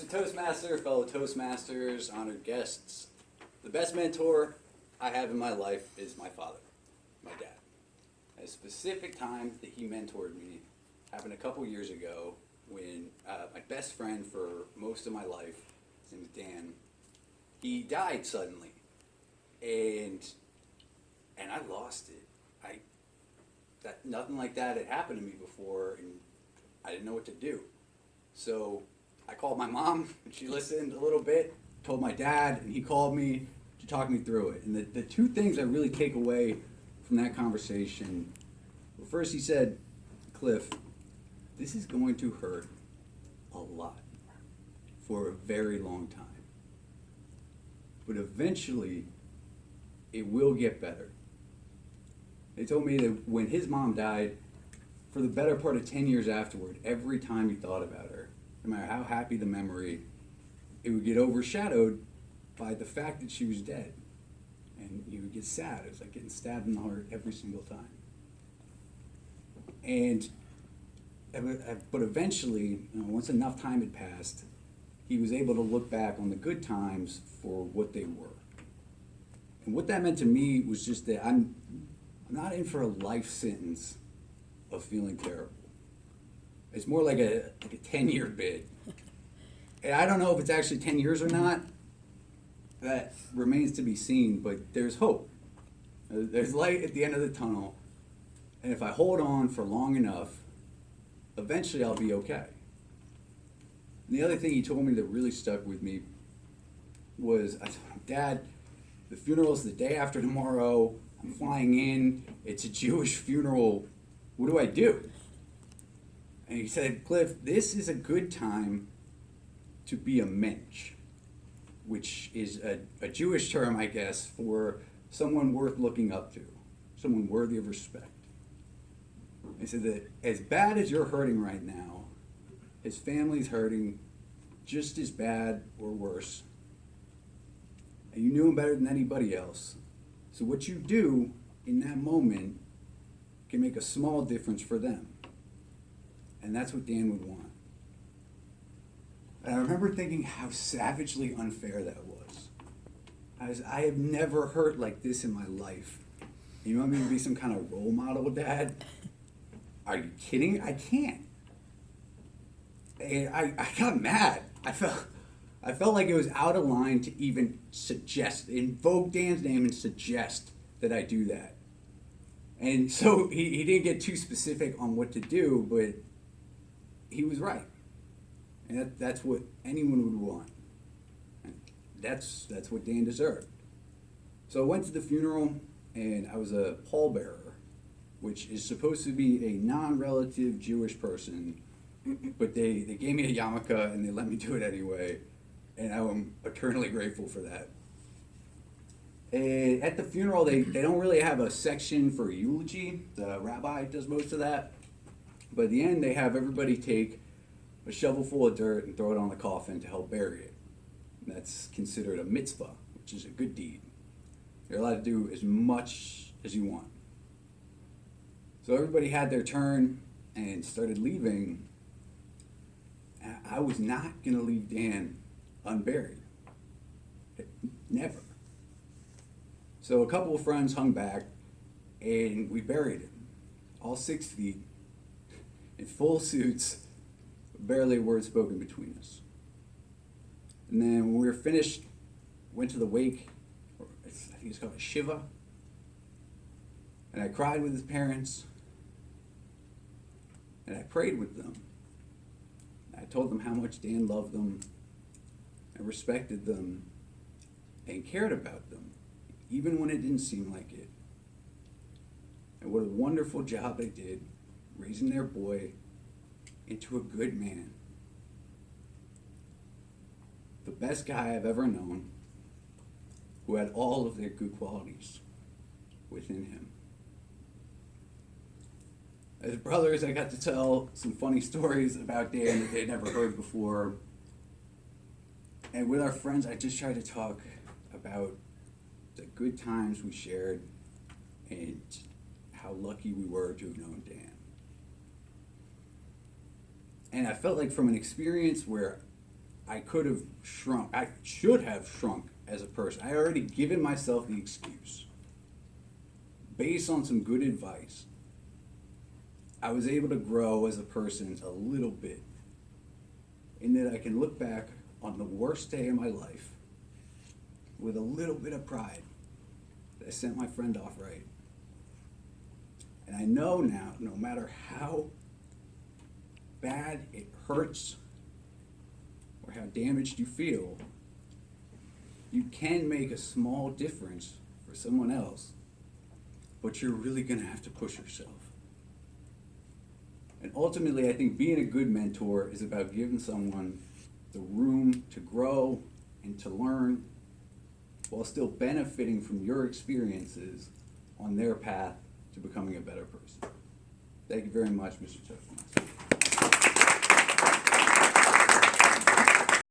Toastmaster, fellow Toastmasters, honored guests. The best mentor I have in my life is my father, my dad. At a specific time that he mentored me happened a couple years ago when my best friend for most of my life, his name is Dan, he died suddenly. And I lost it. Nothing like that had happened to me before, and I didn't know what to do. So I called my mom, and she listened a little bit, told my dad, and he called me to talk me through it. And the two things I really take away from that conversation, well, first he said, Cliff, this is going to hurt a lot for a very long time. But eventually, it will get better. They told me that when his mom died, for the better part of 10 years afterward, every time he thought about her, no matter how happy the memory, it would get overshadowed by the fact that she was dead. And he would get sad. It was like getting stabbed in the heart every single time. But eventually, once enough time had passed, he was able to look back on the good times for what they were. And what that meant to me was just that I'm not in for a life sentence of feeling terrible. It's more like a 10-year bid. And I don't know if it's actually 10 years or not. That remains to be seen, but there's hope. There's light at the end of the tunnel. And if I hold on for long enough, eventually I'll be okay. And the other thing he told me that really stuck with me was, I told him, Dad, the funeral's the day after tomorrow. I'm flying in. It's a Jewish funeral. What do I do? And he said, Cliff, this is a good time to be a mensch, which is a Jewish term, I guess, for someone worth looking up to, someone worthy of respect. He said that as bad as you're hurting right now, his family's hurting just as bad or worse. And you knew him better than anybody else. So what you do in that moment can make a small difference for them. And that's what Dan would want. And I remember thinking how savagely unfair that was. I have never hurt like this in my life. You want me to be some kind of role model, Dad? Are you kidding? I can't. And I got mad. I felt like it was out of line to even invoke Dan's name and suggest that I do that. And so he didn't get too specific on what to do, but he was right. And that's what anyone would want. And that's what Dan deserved. So I went to the funeral, and I was a pallbearer, which is supposed to be a non-relative Jewish person, but they gave me a yarmulke, and they let me do it anyway. And I'm eternally grateful for that. And at the funeral, they don't really have a section for eulogy. The rabbi does most of that. But at the end, they have everybody take a shovel full of dirt and throw it on the coffin to help bury it. And that's considered a mitzvah, which is a good deed. You're allowed to do as much as you want. So everybody had their turn and started leaving. I was not going to leave Dan unburied. Never. So a couple of friends hung back, and we buried him, all 6 feet, in full suits, barely a word spoken between us. And then when we were finished, went to the wake, or I think it's called a shiva, and I cried with his parents, and I prayed with them. I told them how much Dan loved them, and respected them, and cared about them, even when it didn't seem like it. And what a wonderful job they did raising their boy into a good man. The best guy I've ever known, who had all of their good qualities within him. As brothers, I got to tell some funny stories about Dan that they'd never heard before. And with our friends, I just tried to talk about the good times we shared and how lucky we were to have known Dan. And I felt like from an experience where I could have shrunk, I should have shrunk as a person. I already given myself the excuse. Based on some good advice, I was able to grow as a person a little bit. In that I can look back on the worst day of my life with a little bit of pride that I sent my friend off right. And I know now, no matter how bad it hurts or how damaged you feel, you can make a small difference for someone else, but you're really gonna have to push yourself. And ultimately, I think being a good mentor is about giving someone the room to grow and to learn while still benefiting from your experiences on their path to becoming a better person. Thank you very much, Mr. Toastmaster.